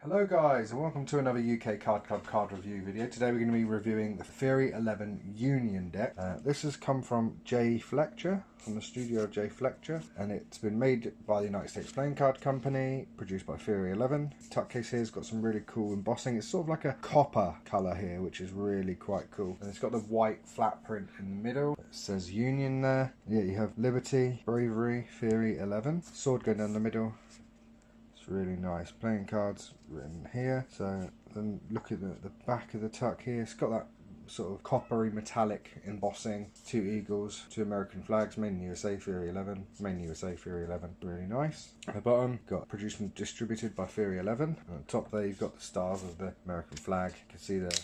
Hello guys and welcome to another UK Card Club card review video. Today we're going to be reviewing the Theory11 Union deck. This has come from Fletcher, from the studio of Fletcher, and it's been made by the United States Playing Card Company, produced by Theory11. Tuck case here's got some really cool embossing. It's sort of like a copper colour here, which is really quite cool. And it's got the white flat print in the middle. It says Union there. Yeah, you have Liberty, Bravery, Theory11. Sword going down the middle. It's really nice. Playing cards written here. So then look at the back of the tuck here. It's got that sort of coppery metallic embossing. 2 eagles, 2 American flags, made in the USA, Theory11. Made in the USA, Theory11. Really nice. At the bottom, got produced and distributed by Theory11. And at the top there, you've got the stars of the American flag. You can see the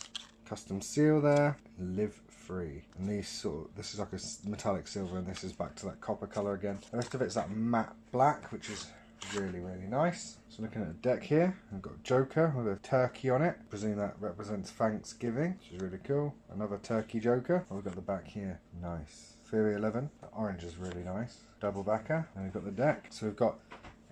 custom seal there. Live free. And these this is like a metallic silver, and this is back to that copper colour again. The rest of it's that matte black, which is really nice. So looking at the deck here, I've got a Joker with a turkey on it. I presume that represents Thanksgiving, which is really cool. Another turkey Joker. Oh, we've got the back here. Nice. Theory11. The orange is really nice. Double backer. And we've got the deck. So we've got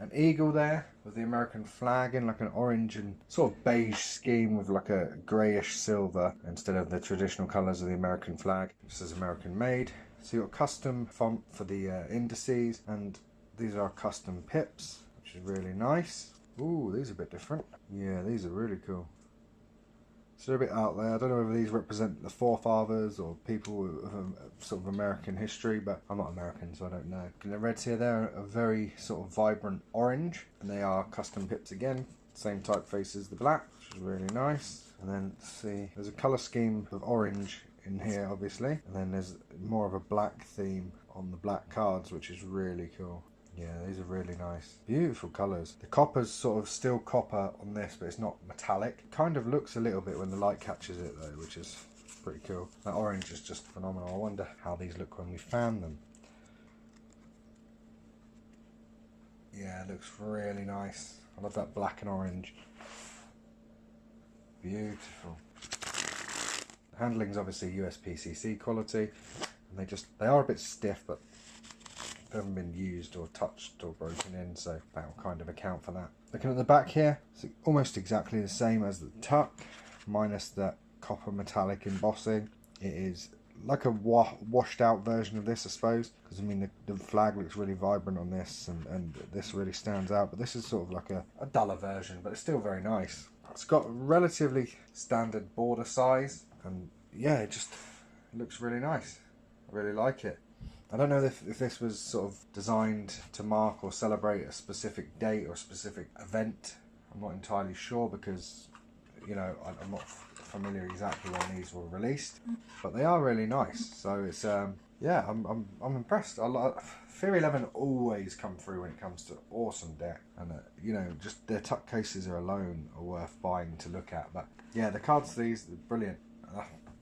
an eagle there with the American flag in like an orange and sort of beige scheme with like a greyish silver instead of the traditional colours of the American flag. This is American made. So you've got custom font for the indices, and these are custom pips, which is really nice. Ooh, these are a bit different. Yeah, these are really cool. So they're a bit out there. I don't know whether these represent the forefathers or people of sort of American history, but I'm not American, so I don't know. And the reds here, they're a very sort of vibrant orange, and they are custom pips again. Same typeface as the black, which is really nice. And then, let's see, there's a colour scheme of orange in here, obviously. And then there's more of a black theme on the black cards, which is really cool. Yeah, these are really nice. Beautiful colours. The copper's sort of still copper on this, but it's not metallic. It kind of looks a little bit when the light catches it though, which is pretty cool. That orange is just phenomenal. I wonder how these look when we fan them. Yeah, it looks really nice. I love that black and orange. Beautiful. The handling's obviously USPCC quality, and they are a bit stiff, but haven't been used or touched or broken in, so that will kind of account for that. Looking at the back here, it's almost exactly the same as the tuck, minus that copper metallic embossing. It is like a washed out version of this, I suppose, because I mean the flag looks really vibrant on this, and this really stands out, but this is sort of like a duller version, but it's still very nice. It's got a relatively standard border size, and yeah, it looks really nice. I really like it. I don't know if this was sort of designed to mark or celebrate a specific date or a specific event. I'm not entirely sure because, you know, I'm not familiar exactly when these were released, but they are really nice. So it's yeah, I'm impressed. Theory11 always come through when it comes to awesome deck, and you know, just their tuck cases alone are worth buying to look at. But yeah, the cards, these are brilliant.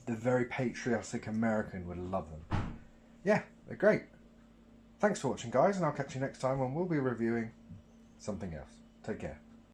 The very patriotic American would love them. Yeah, they're great. Thanks for watching, guys, and I'll catch you next time when we'll be reviewing something else. Take care.